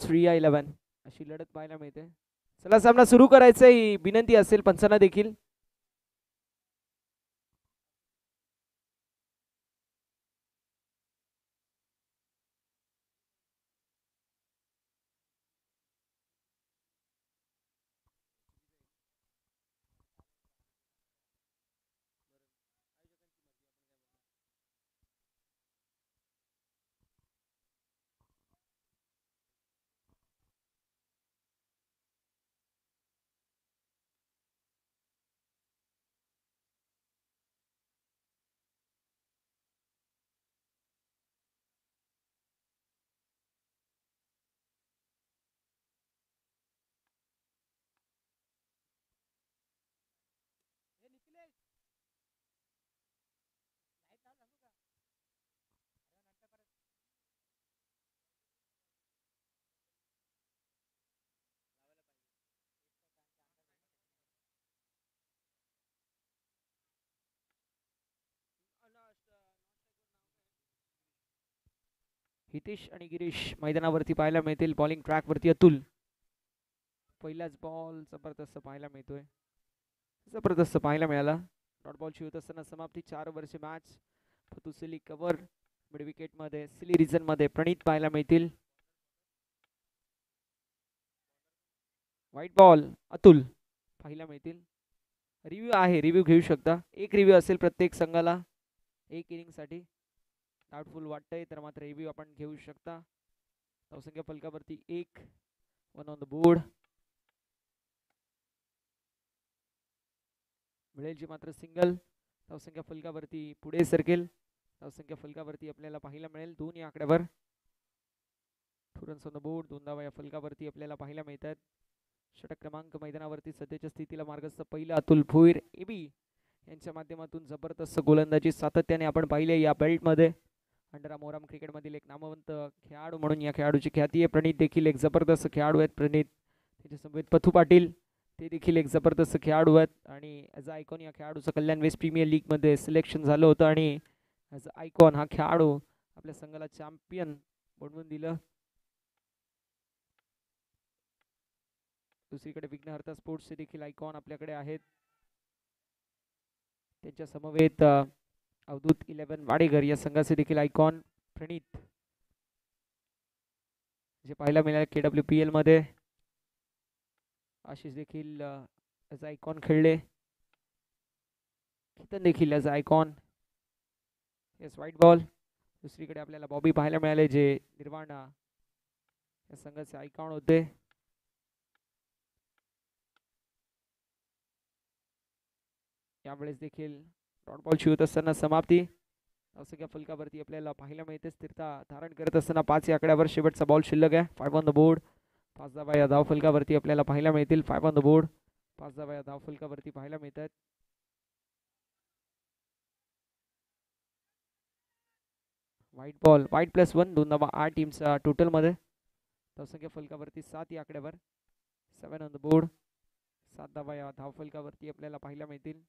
श्रीया 11 अशी लढत पाहायला मिळते. चला सामना सुरू करायचा ही विनंती असेल पंचांना देखील. हितेश आणि गिरीश मैदानावरती पाहायला मिळतील. बॉलिंग ट्रॅक वरती अतुल. पहिलाच बॉल जबरदस्त पाहायला मिळतोय. जबरदस्त पाहायला मिळाला. डॉट बॉल होत असताना समाप्ती. 4 ओव्हरची मॅच. फतुसिली कव्हर मिड विकेट मध्ये सिली रिझन मध्ये प्रणीत पाहायला मिळतील. व्हाईट बॉल अतुल पाहायला मिळतील. रिव्ह्यू आहे, रिव्ह्यू घेऊ शकता. एक रिव्ह्यू असेल प्रत्येक संघाला एक इनिंग साठी. डाऊटफुल वाटतंय तर मात्र रिव्ह्यू आपण घेऊ शकता. धावसंख्या फलकावरती 1. 1 ऑन द बोर्ड. मिळेल जी मात्र सिंगल. धावसंख्या फलकावरती पुढे सरकेल. धावसंख्या फलकावरती आपल्याला पाहायला मिळेल 2 या आकड्यावर. 2 रन्स ऑन द बोर्ड. 2 धावा या फलकावरती आपल्याला पाहायला मिळतात. षटक क्रमांक मैदानावरती सध्याच्या स्थितीला मार्गस्थ पहिला अतुल भोईर एबी यांच्या माध्यमातून जबरदस्त गोलंदाजी सातत्याने आपण पाहिले या बेल्टमध्ये. अंडरा मोराम क्रिकेटमधील एक नामवंत खेळाडू म्हणून या खेळाडूची ख्याती आहे. प्रणीत देखील एक जबरदस्त खेळाडू आहेत. प्रणीत त्याच्या समवेत पथू पाटील ते देखील एक जबरदस्त खेळाडू आहेत. आणि ॲज अ आयकॉन या खेळाडूचं कल्याण वेस्ट प्रीमियर लीगमध्ये सिलेक्शन झालं होतं आणि ॲज अ आयकॉन हा खेळाडू आपल्या संघाला चॅम्पियन बनवून दिलं. दुसरीकडे विघ्नहर्ता स्पोर्ट्सचे देखील आयकॉन आपल्याकडे आहेत. त्यांच्या समवेत अवधूत 11 वाडेकर या संघाचे देखील आयकॉन प्रणीत जे पाहायला मिळाले KWPL मध्ये. आशिष देखील ॲज आयकॉन खेळले. केतन देखील as icon. Yes white ball. दुसरीकडे आपल्याला बॉबी पाहायला मिळाले जे निर्वाणा या संघाचे आयकॉन होते. यावेळेस देखील डॉट बॉल होत असताना समाप्ती. धावसंख्या फलकावरती आपल्याला पाहायला मिळते स्थिरता धारण करत असताना 5 या आकड्यावर शेवटचा बॉल शिल्लक आहे. 5 ऑन द बोर्ड. 5 धावा या धाव फलकावरती आपल्याला पाहायला मिळतील. 5 ऑन द बोर्ड. 5 धावा या धाव फलकावरती पाहायला मिळतात. White ball. व्हाईट +1. 2 धावा 8 टीमचा टोटल मध्ये. धावसंख्या फलकावरती 7 या आकड्यावर. 7 ऑन द बोर्ड. 7 धावा या धाव फलकावरती आपल्याला पाहायला मिळतील.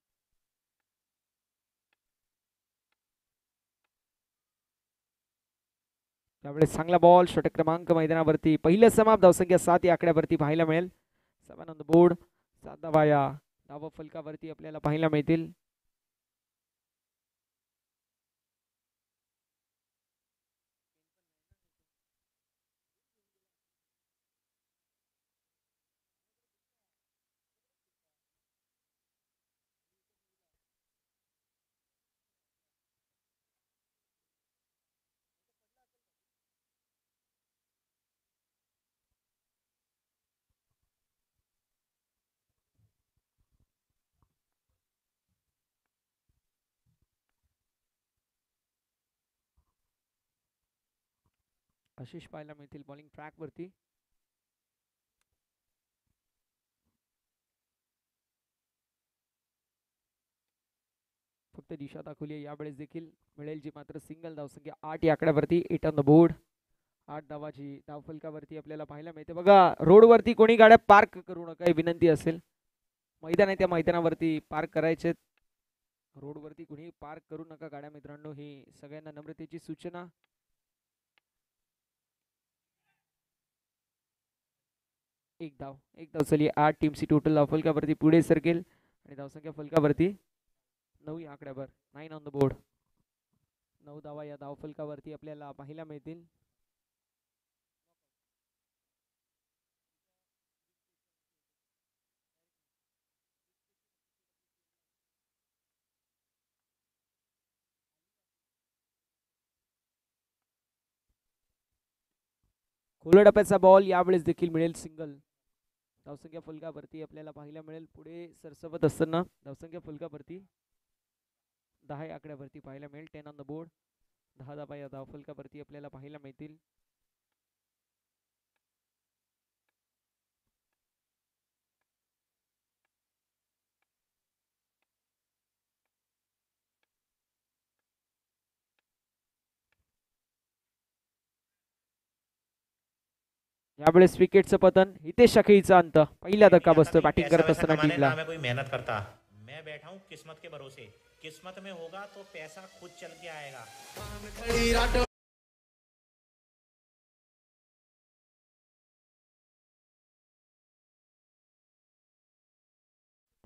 त्यावेळेस चांगला बॉल षटक क्रमांक मैदानावरती पहिलं समाप्त. धावसंख्या 7 या आकड्यावरती पाहायला मिळेल. 7 ऑन द बोर्ड. 7 धावा या धाव फलकावरती आपल्याला पाहायला मिळतील. आशिष पाहायला मिळतील बॉलिंग ट्रॅक वरती. फक्त दिशा दाखवली आहे यावेळेस देखील. मिळेल जी मात्र सिंगल. धावसंख्या 8 या आकड्यावरती. 8 ऑन द बोर्ड. 8 धावाची धाव फलकावरती आपल्याला पाहायला मिळते. बघा रोडवरती कोणी गाड्या पार्क करू नका ही विनंती असेल. मैदान आहे त्या मैदानावरती पार्क करायचे. रोडवरती कोणी पार्क करू नका गाड्या मित्रांनो, ही सगळ्यांना नम्रतेची सूचना. एक धाव झाली. 8 टीमची टोटल धाव फलकावरती पुढे सरकेल आणि धावसंख्या फलकावरती 9 या आकड्यावर. 9 ऑन द बोर्ड. 9 धावा या धाव फलकावरती आपल्याला पाहायला मिळतील. खुल्या डब्याचा बॉल यावेळेस देखील मिळेल सिंगल. धावसंख्या फलकावरती आपल्याला पाहायला मिळेल पुढे सरसवत असताना धावसंख्या फलकावरती 10 या आकड्यावरती पाहायला मिळेल. 10 ऑन द बोर्ड. 10 धावा या धाव फलकावरती आपल्याला पाहायला मिळतील. यावेळेस विकेटचं पतन. हितेश शाखेचा अंत. पहिला धक्का बसतोय बॅटिंग करत असताना टीमला. मैं कोई मेहनत करता, मैं बैठा हूँ किस्मत के भरोसे. किस्मत में होगा तो पैसा खुद चल के आएगा.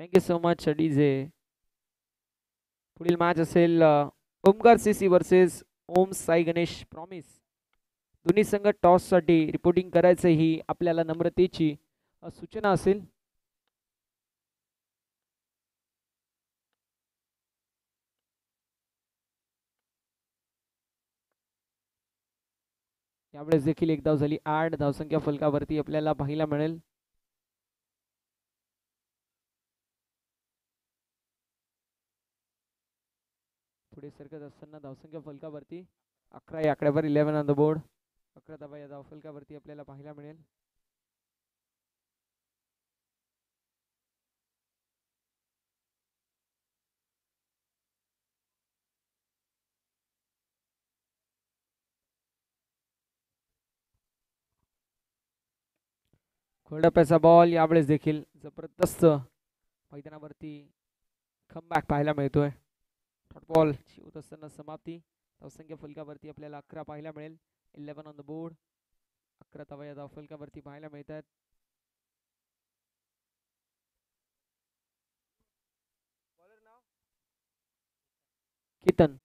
Thank you so much DJ. पुढील मॅच असेल ओमकार सीसी वर्सेस ओम साई गणेश प्रॉमिस. दोन्ही संघ टॉस साठी रिपोर्टिंग करायचं ही आपल्याला नम्रतेची सूचना असेल. यावेळेस देखील एक धाव झाली. 8 धावसंख्या फलकावरती आपल्याला पाहायला मिळेल. पुढे सरकत असताना धावसंख्या फलकावरती 11 या आकड्यावर. 11 ऑन द बोर्ड. 11 धावा या धाव फलकावरती आपल्याला पाहायला मिळेल. खोडप्याचा बॉल यावेळेस देखील जबरदस्त मैदानावरती कमबॅक पाहायला मिळतोय. बॉल होत असताना समाप्ती. धावसंख्या फलकावरती आपल्याला 11 पाहायला मिळेल. 11 ऑन द बोर्ड. 11 धावा या धाव फलकावरती पाहायला मिळतात. कितन.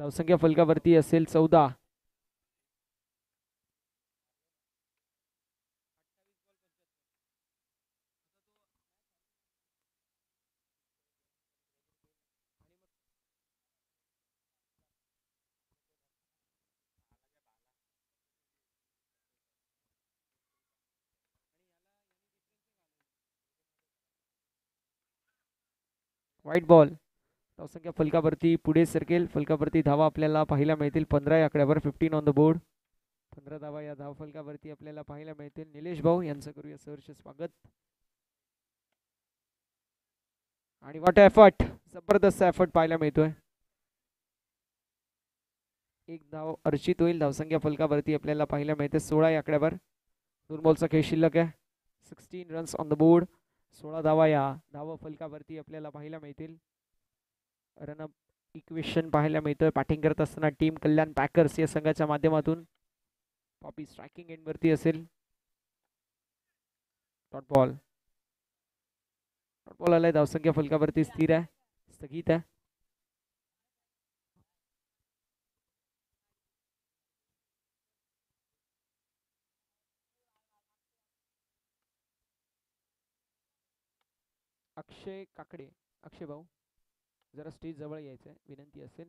धावसंख्या फलकावरती असेल 14. White ball. धावसंख्या फलकावरती पुढे सरकेल. फलकावरती धावा आपल्याला पाहायला मिळतील 15 या आकड्यावर. 15 ऑन द बोर्ड. 15 धावा या धाव फलकावरती आपल्याला पाहायला मिळतील. निलेश भाऊ यांचं करूया सहर्ष स्वागत. आणि व्हॉट एफर्ट. जबरदस्त एफर्ट पाहायला मिळतोय. एक धाव अर्चित होईल. धावसंख्या फलकावरती आपल्याला पाहायला मिळते 16 या आकड्यावर. 2 बॉलचा खेळ शिल्लक आहे. 16 रन्स ऑन द बोर्ड. 16 धावा या धाव फलकावरती आपल्याला पाहायला मिळतील. रनअप इक्वेशन पाहायला मिळतोय. बॅटिंग करत असताना टीम कल्याण पॅकर्स या संघाच्या माध्यमातून. पॉपी स्ट्रायकिंग एंड वरती असेल. Dot ball. डॉट बॉल आलाय. धावसंख्या फलकावरती स्थिर आहे. स्थगित आहे. अक्षय काकडे. अक्षय भाऊ जरा स्टेज जवळ यायचंय विनंती असेल.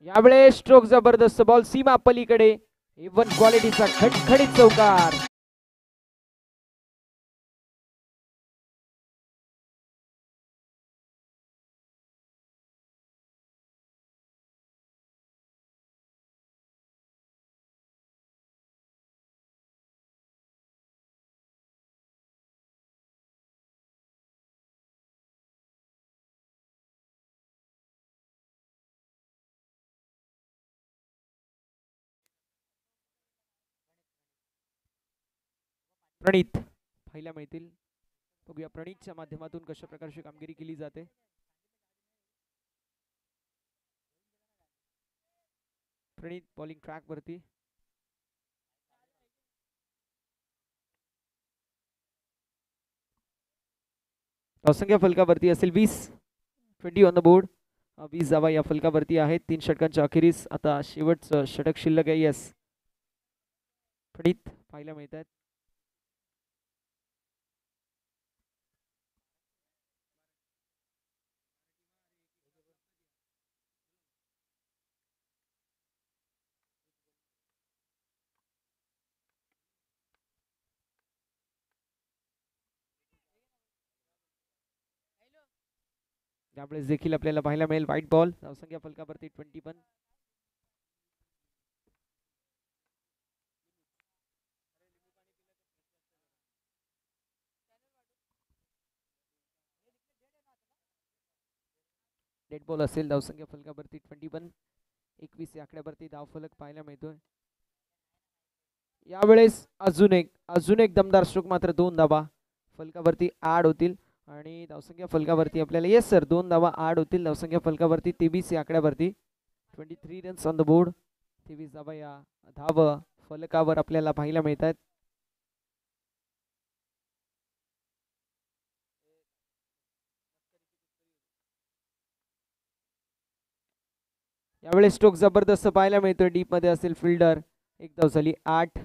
यावेळेस स्ट्रोक जबरदस्त. बॉल सीमा पलीकडे. A1 क्वालिटीचा खडखडीत चौकार. प्रणित पाहायला मिळतील. बघूया प्रणितच्या माध्यमातून कशा प्रकारची कामगिरी केली जाते. प्रणित बॉलिंग ट्रॅक वरती. धावसंख्या फलकावरती असेल 20. 20 ऑन द बोर्ड. 20 धावा या फलकावरती आहेत. 3 षटकांच्या अखेरीस आता शेवटचं षटक शिल्लक आहे. यस, प्रणित पाहायला मिळत आहेत. त्यामुळेच देखील आपल्याला पाहायला मिळेल व्हाईट बॉल. धावसंख्या फलकावरती 21. डेड बॉल असेल. धावसंख्या फलकावरती 21. 21 या आकड्यावरती धाव फलक पाहायला मिळतोय. यावेळेस अजून एक दमदार स्ट्रोक, मात्र 2 धावा फलकावरती ऍड होतील आणि धावसंख्या फलकावरती आपल्याला येस सर 2 धावा ऍड होतील. धावसंख्या फलकावरती 23 या आकड्यावरती. 23 रन्स ऑन द बोर्ड. 23 धावा या धाव फलकावर आपल्याला पाहायला मिळत आहेत. यावेळेस स्ट्रोक जबरदस्त पाहायला मिळतोय. डीप मध्ये असेल फिल्डर. एक धाव झाली 8.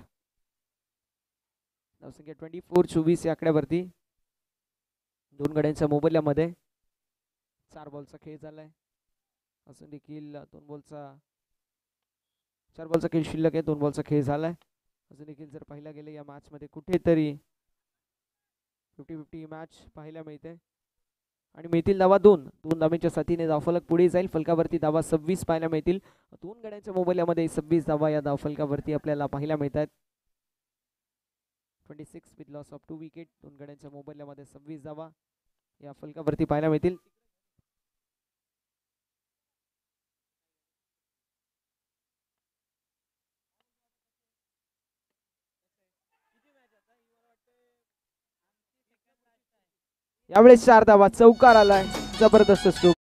धावसंख्या 24 या आकड्यावरती. 2 गड्यांच्या मोबदल्यामध्ये 4 बॉलचा खेळ झालाय. असून देखील 4 बॉलचा खेळ शिल्लक आहे. 2 बॉलचा खेळ झालाय. अजून देखील जर पाहिला गेलं या मॅच मध्ये कुठेतरी 50-50 मॅच पाहायला मिळते आणि मिळतील धावा 2 धावांच्या साथीने धावफलक पुढे जाईल. फलकावरती धावा 26 पाहायला मिळतील. 2 गड्यांच्या मोबदल्यामध्ये 26 धावा या धावफलकावरती आपल्याला पाहायला मिळतात. 26 विथ लॉस ऑफ 2 विकेट. 2 गड्यांच्या मोबदल्यामध्ये 26 धावा या फलकावरती पाहायला मिळतील. यावेळेस 4 धावा. चौकार आलाय. जबरदस्त स्ट्रोक.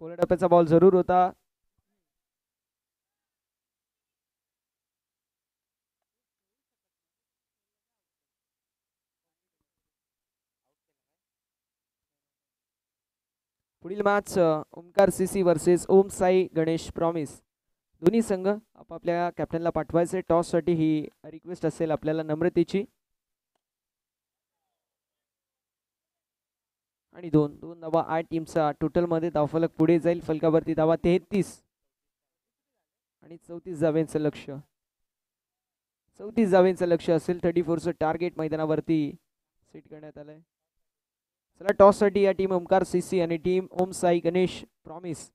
कोलडप्याचा बॉल जरूर होता. पुढील मॅच ओमकार सीसी वर्सेस ओम साई गणेश प्रॉमिस. दोन्ही संघ आपापल्या कॅप्टनला पाठवायचे. टॉस साठी ही रिक्वेस्ट असेल आपल्याला नम्रतेची. आणि 2 धावा 8 टीमचा टोटल मध्ये धावफलक पुढे जाईल. फलकावरती धावा 33 आणि 34 धाव्यांचं लक्ष. 34 धाव्यांचं लक्ष असेल. 34चं टार्गेट मैदानावरती सेट करण्यात आलंय. चला टॉस साठी या टीम ओमकार सीसी आणि टीम ओम साई गणेश प्रॉमिस.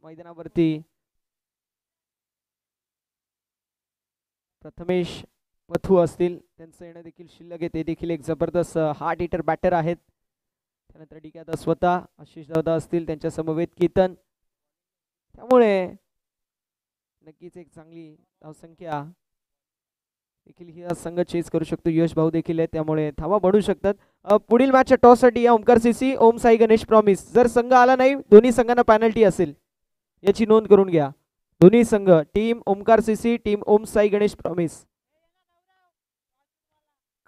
मैदानावरती प्रथमेश पथू असतील, त्यांचं येणं देखील शिल्लक आहे. ते देखील एक जबरदस्त हार्ड हिटर बॅटर आहेत. त्यानंतर डी के स्वतः आशिष दादा असतील, त्यांच्या समवेत केतन. त्यामुळे नक्कीच एक चांगली धावसंख्या देखील ही संघ चेस करू शकतो. यश भाऊ देखील आहे, त्यामुळे धावा बनू शकतात. पुढील मॅचच्या टॉससाठी या ओमकार सीसी ओम साई गणेश प्रॉमिस. जर संघ आला नाही, दोन्ही संघांना पॅनल्टी असेल, याची नोंद करून घ्या. दोन्ही संघ, टीम ओमकार सीसी, टीम ओम साई गणेश प्रॉमिस.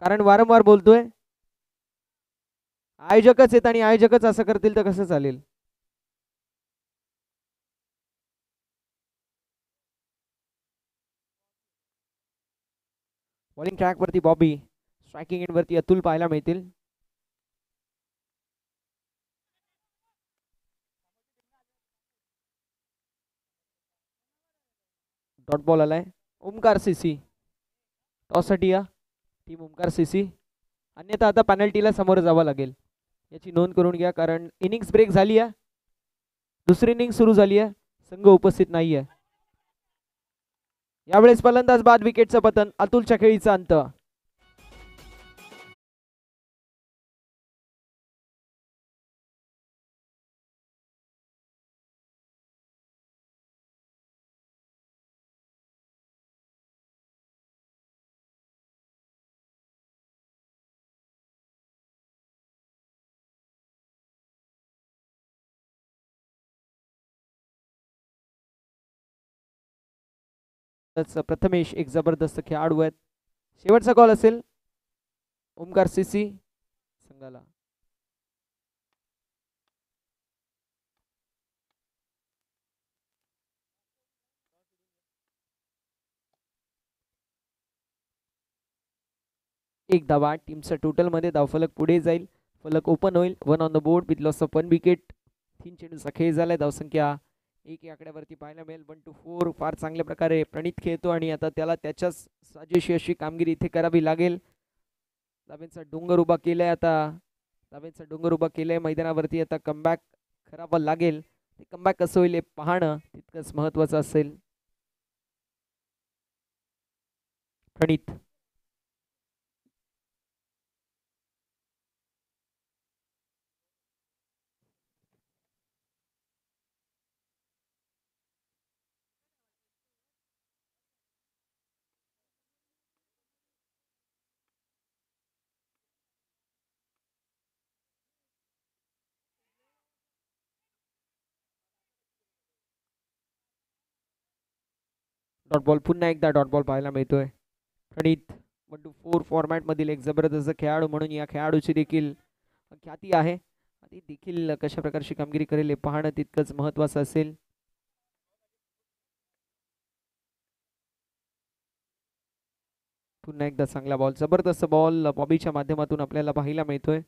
कारण वारंवार बोलतोय, आयोजकच आहेत आणि आयोजकच असं करतील तर कसं चालेल. बॉलिंग ट्रॅक वरती बॉबी, स्ट्रायकिंग एंड वरती अतुल पाहायला मिळतील. डॉट बॉल आलाय ओमकार सीसी. टॉससाठी या टीम ओमकार सीसी. अन्यथा आता पेनल्टीला समोर जावं लागेल, याची नोंद करून घ्या. कारण इनिंग्स ब्रेक झाली आहे, दुसरी इनिंग सुरू झाली आहे, संघ उपस्थित नाही आहे. यावेळेस फलंदाज बाद विकेटचं पतन, अतुलच्या खेळीचा अंत. प्रथमेश एक जबरदस्त खेळाडू आहेत. शेवटचा कॉल असेल ओमकार सीसी संघाला. एक धावा, टीमचा टोटल मध्ये धावफलक पुढे जाईल, फलक ओपन होईल. 1 on the board with loss of 1 wicket. 3 चेंडूचा खेळ झालाय. धावसंख्या 1 या आकड्यावरती पाहायला मिळेल. 1 to 4 फार चांगल्या प्रकारे प्रणित खेळतो आणि आता त्याला त्याच्याच साजेशी अशी कामगिरी इथे करावी लागेल. धाब्यांचा डोंगर उभा केलाय, आता धाब्यांचा डोंगर उभा केलाय मैदानावरती. आता कमबॅक करावं लागेल. ते कमबॅक कसं होईल हे पाहणं तितकंच महत्वाचं असेल. प्रणित डॉट बॉल, पुन्हा एकदा डॉट बॉल पाहायला मिळतोय. प्रणित 1 to 4 फॉर्मॅट मधील एक जबरदस्त खेळाडू म्हणून या खेळाडूची देखील ख्याती आहे. ती देखील कशा प्रकारची कामगिरी करेल हे पाहणं तितकंच महत्वाचं असेल. पुन्हा एकदा चांगला बॉल, जबरदस्त बॉल बॉबीच्या माध्यमातून आपल्याला पाहायला मिळतोय.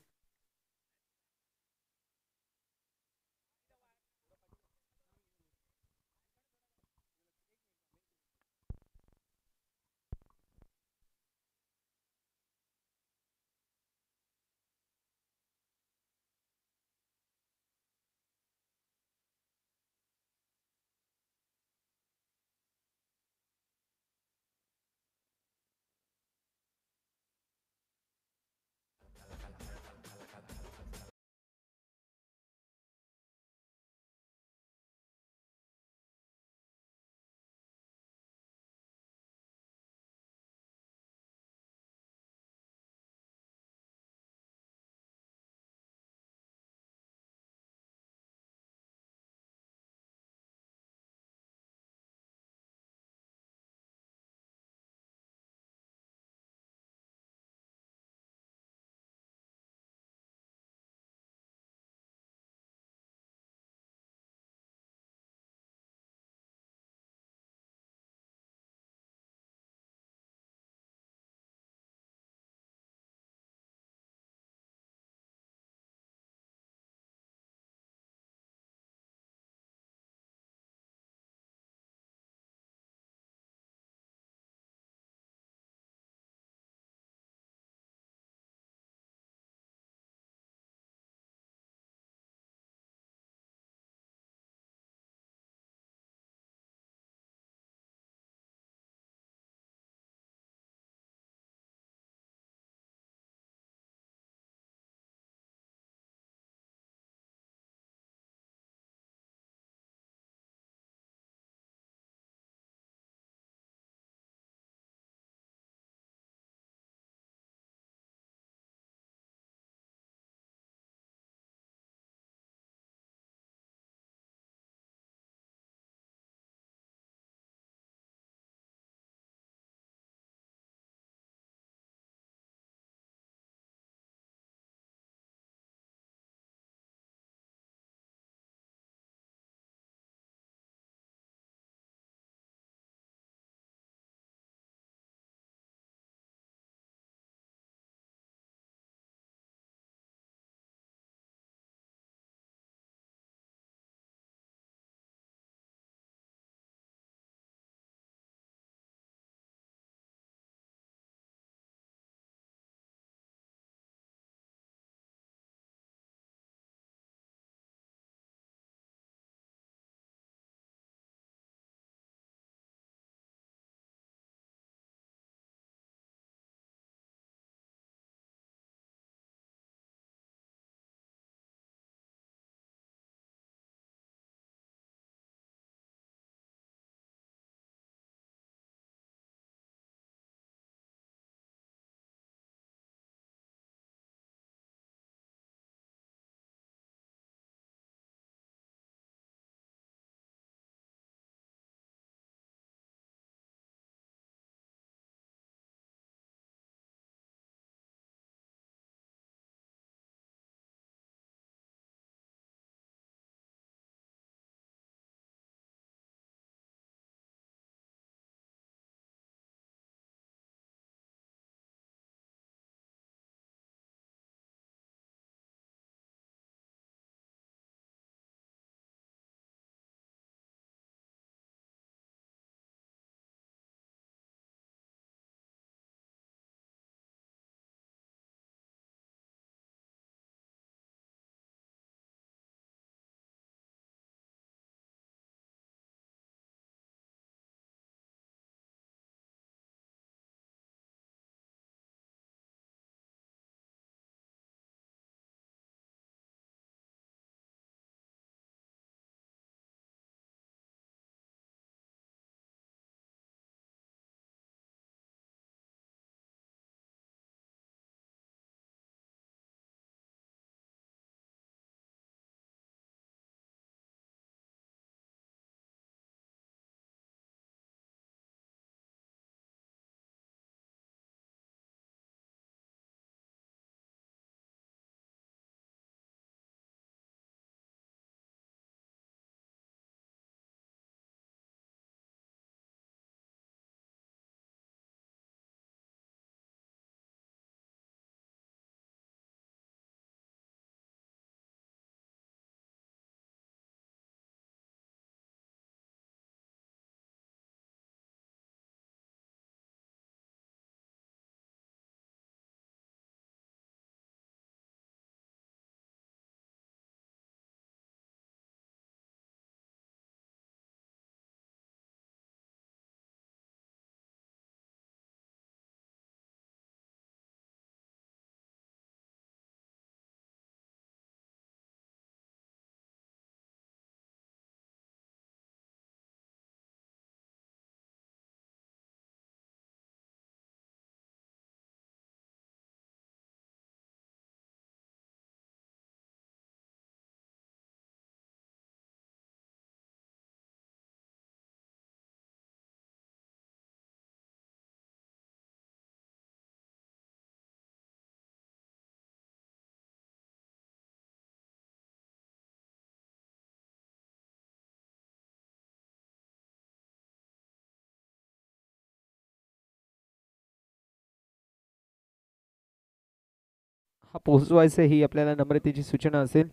हा पोहोचवायचा ही आपल्याला नम्रतेची सूचना असेल.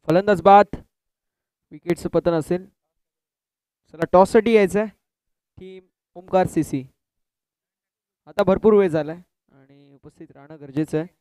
फलंदाज बाद, विकेटचं पतन असेल. चला टॉससाठी यायचं आहे टीम ओमकार सीसी. आता भरपूर वेळ झालाय आणि उपस्थित राहणं गरजेचं आहे.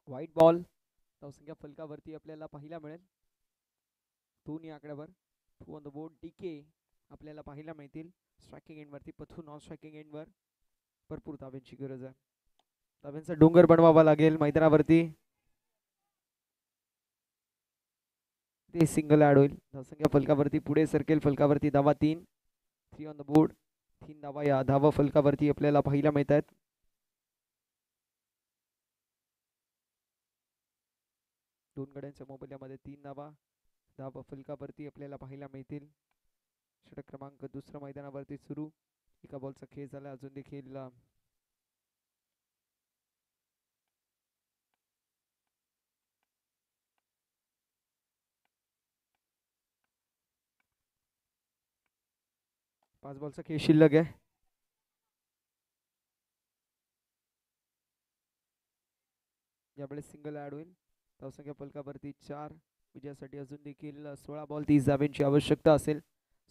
व्हाईट बॉल, धावसंख्या फलकावरती आपल्याला पाहायला मिळेल. 2 या आकड्यावर. 2 ऑन द बोर्ड. डीके आपल्याला पाहायला मिळतील. स्ट्रायकिंग एंडवरती पथू नॉन स्ट्रायकिंग एंडवर. भरपूर धाब्यांची गरज आहे. धाब्यांचा डोंगर बनवावा लागेल मैदानावरती. ते सिंगल ऍड होईल. धावसंख्या फलकावरती पुढे सरकेल. फलकावरती धावा 3. 3 ऑन द बोर्ड. 3 धावा या धावा फलकावरती आपल्याला पाहायला मिळत आहेत. दोन गड्यांच्या मोबदल्यामध्ये 3 धावा. धावा फलकावरती आपल्याला पाहायला मिळतील. षटक क्रमांक दुसरा मैदानावरती सुरू. एका बॉलचा खेळ झाला. अजून देखील 5 बॉलचा खेळ शिल्लक आहे. यावेळेस सिंगल ऍड होईल. धावसंख्या फलकावरती 4. विजयासाठी अजून देखील 16 बॉल 30 धाव्यांची आवश्यकता असेल.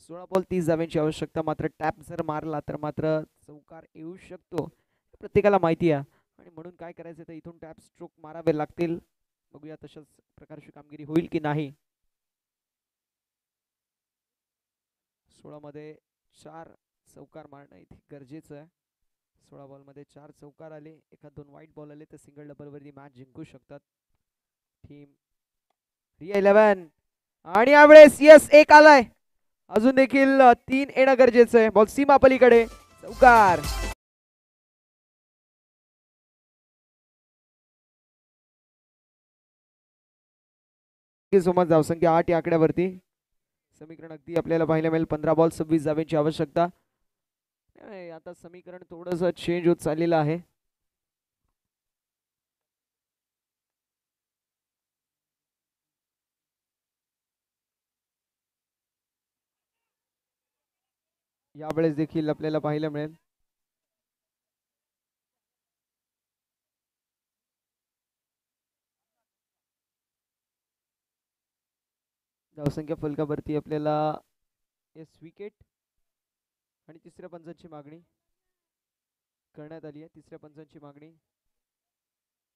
16 बॉल 30 धाव्यांची आवश्यकता. मात्र टॅप जर मारला तर मात्र चौकार येऊ शकतो, प्रत्येकाला माहिती आहे. आणि म्हणून काय करायचं तर इथून टॅप स्ट्रोक मारावे लागतील. बघूया तशाच प्रकारची कामगिरी होईल की नाही. 16 मध्ये 4 चौकार मारणं इथे गरजेचं आहे. 16 बॉलमध्ये 4 चौकार आले, एखाद 2 वाईट बॉल आले तर सिंगल डबल वरती मॅच जिंकू शकतात टीम रिया 11. आणि यावेळेस यस एक आलाय. अजून देखील 3 येणं गरजेचं आहे. बॉल सीमा पलीकडे चौकार. सोमत धावसंख्या 8 या आकड्यावरती. समीकरण अगदी आपल्याला पाहायला मिळेल. 15 बॉल 26 धाव्यांची आवश्यकता. आता समीकरण थोडस चेंज होत चाललेलं आहे. यावेळेस देखील आपल्याला पाहायला मिळेल. धावसंख्या फलकावरती आपल्याला एस विकेट आणि तिसऱ्या पंचांची मागणी करण्यात आली आहे. तिसऱ्या पंचांची मागणी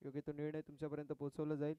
योग्य तो निर्णय तुमच्यापर्यंत पोहोचवला जाईल.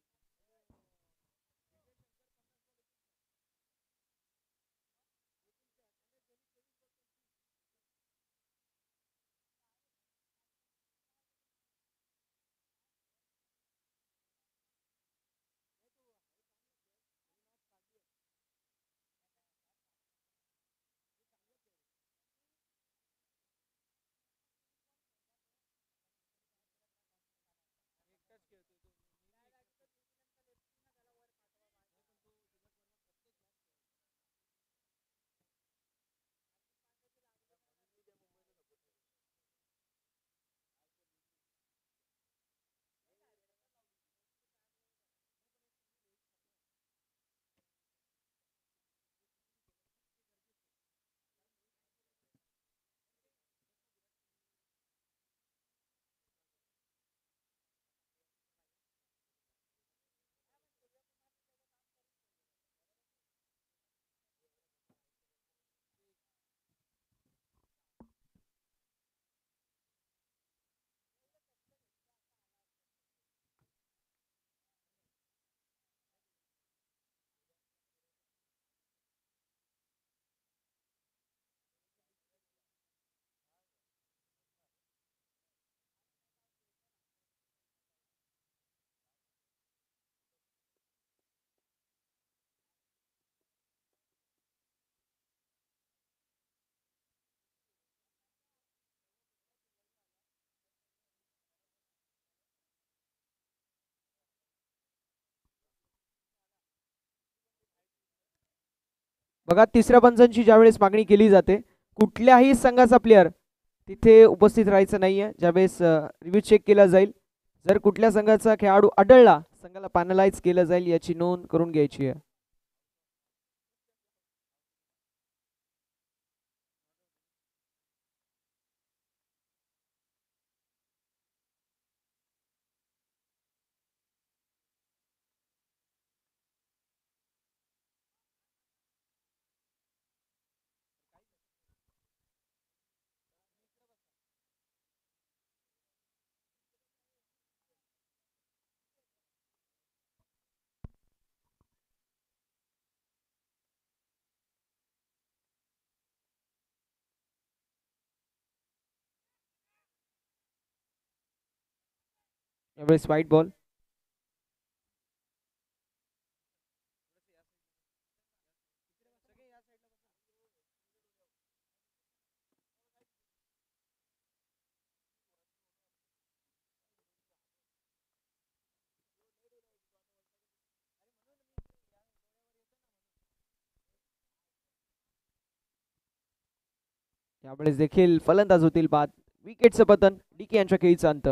बघा तिसऱ्या पंचांची ज्यावेळेस मागणी केली जाते कुठल्याही संघाचा प्लेअर तिथे उपस्थित राहायचं नाहीये ज्यावेळेस रिव्ह्यू चेक केला जाईल. जर कुठल्या संघाचा खेळाडू आढळला संघाला पॅनलाइज केलं जाईल याची नोंद करून घ्यायची आहे. यावेळेस व्हाईट बॉल. यावेळेस देखील फलंदाज होतील बाद. विकेटचं पतन डीके यांच्या खेळीचा अंत.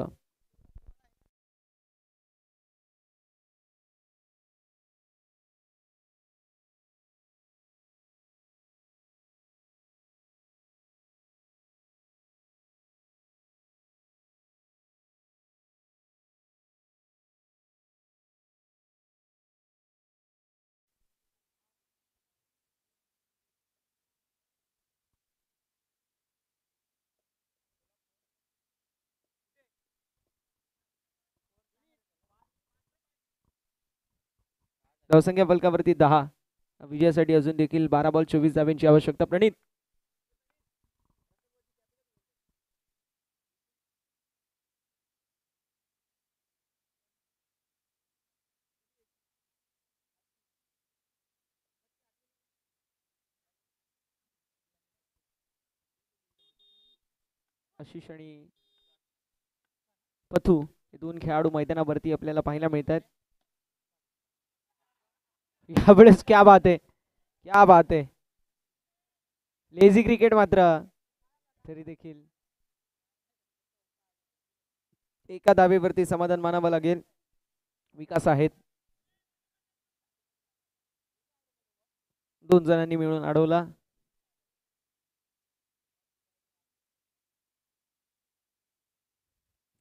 धावसंख्या फलकावरती 10. विजयासाठी अजून देखील 12 बॉल 24 धाव्यांची आवश्यकता. प्रणित आशिष आणि पथू हे दोन खेळाडू मैदानावरती आपल्याला पाहायला मिळतात. यावेळेस क्या बात आहे, क्या बात आहे. लेझी क्रिकेट मात्र तरी देखील एका धावेवरती समाधान मानावं लागेल. विकास आहेत, 2 जणांनी मिळून अडवला.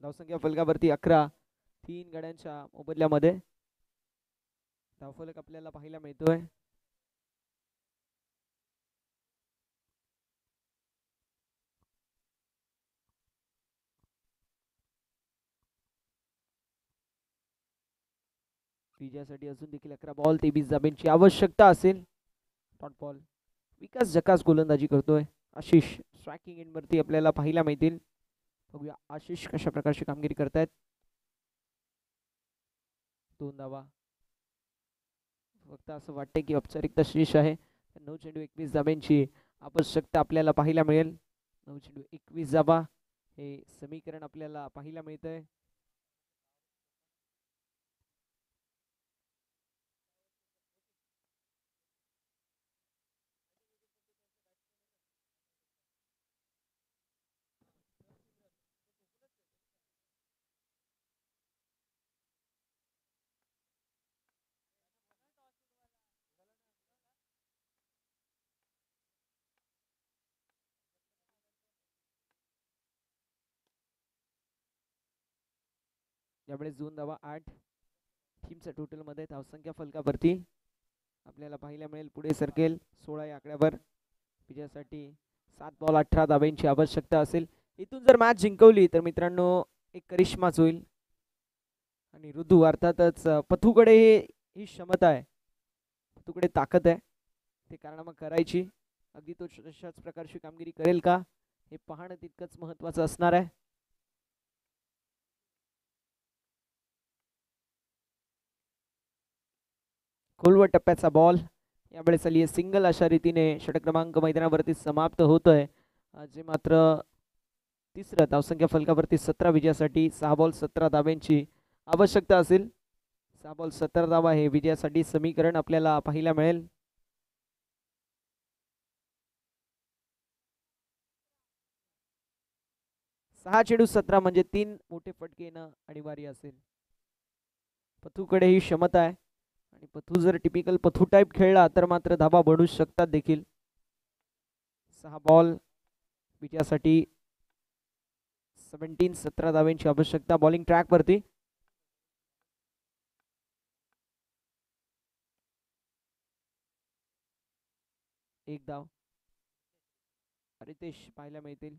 धावसंख्या फलकावरती 11. 3 गड्यांच्या मोबदल्यामध्ये धावफलक आपल्याला पाहायला मिळतोय. विजयासाठी अजून देखील 11 बॉल 23 धाब्यांची आवश्यकता असेल. Dot ball. विकास जकास गोलंदाजी करतोय. आशिष स्ट्रायकिंग एंड वरती आपल्याला पाहायला मिळतील. बघूया आशिष कशा प्रकारची कामगिरी करतायत. 2 धावा. फक्त असं वाटतंय की औपचारिकता शेष आहे. 9 चेंडू 21 धाब्यांची आवश्यकता आपल्याला पाहायला मिळेल. 9 चेंडू 21 धाबा हे समीकरण आपल्याला पाहायला मिळतंय. यावेळेस 2 धावा 8. टीमच्या टोटल मध्ये धावसंख्या फलकावरती आपल्याला पाहायला मिळेल पुढे सरकेल 16 या आकड्यावर. विजयासाठी 7 बॉल 18 धाब्यांची आवश्यकता असेल. इथून जर मॅच जिंकवली तर मित्रांनो एक करिश्माच होईल. आणि ऋतू अर्थातच पथूकडे ही क्षमता आहे, पथूकडे ताकद आहे, ते कारनामा करायची. अगदी तो तशाच प्रकारची कामगिरी करेल का हे पाहणं तितकंच महत्त्वाचं असणार आहे. खोलवर टप्प्याचा बॉल यावेळेस आली आहे सिंगल. अशा रीतीने षटक क्रमांक मैदानावरती समाप्त होतोय. जे मात्र तिसरं धावसंख्या फलकावरती 17 विजयासाठी 6 बॉल 17 धाब्यांची आवश्यकता असेल. 6 बॉल 17 धावा हे विजयासाठी समीकरण आपल्याला पाहायला मिळेल. 6 चेंडू 17 म्हणजे 3 मोठे फटके येणं अनिवार्य असेल. पथूकडे ही क्षमता आहे आणि पथू जर टिपिकल पथू टाईप खेळला तर मात्र धाबा बनू शकतात देखील. 6 बॉल विजयासाठी 17 धावांची आवश्यकता. बॉलिंग ट्रॅक वरती एक धाव रितेश पाहायला मिळतील.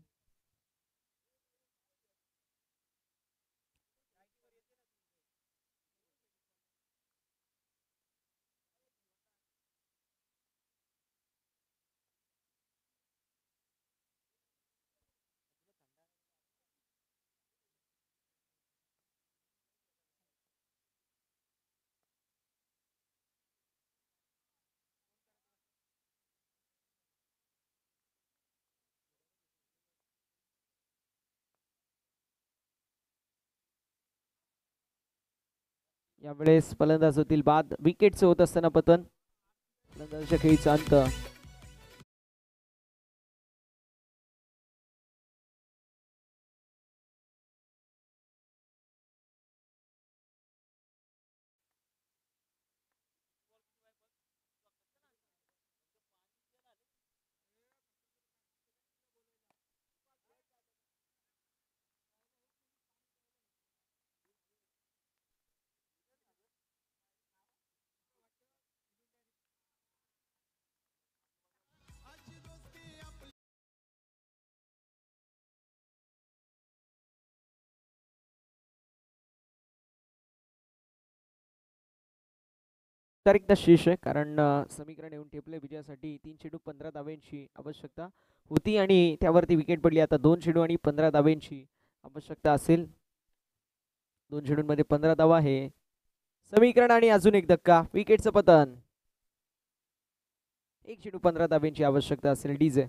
यावेळेस फलंदाज होतील बाद. विकेटचं होत असताना पतन. फलंदाजाच्या खेळीचा अंत. औपचारिकता शीर्ष आहे कारण समीकरण येऊन ठेपले. विजयासाठी 3 चेंडू 15 धावांची आवश्यकता होती आणि त्यावरती विकेट पडली. आता 2 चेंडू आणि 15 धावांची आवश्यकता असेल. 2 चेंडूंमध्ये 15 धावा आहे समीकरण आणि अजून एक धक्का. विकेटचं पतन. 1 चेंडू 15 धावांची आवश्यकता असेल. डीजे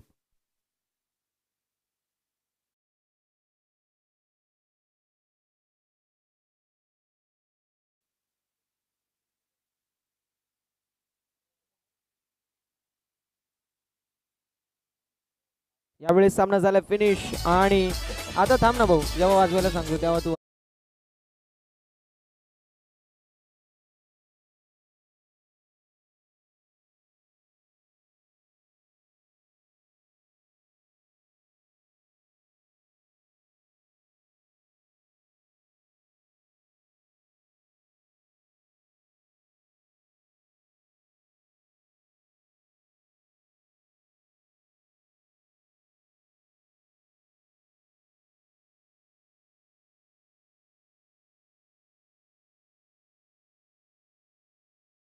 यावेळेस सामना झाला फिनिश. आणि आता थांब ना भाऊ, जेव्हा वाजवायला सांगतो तेव्हा तू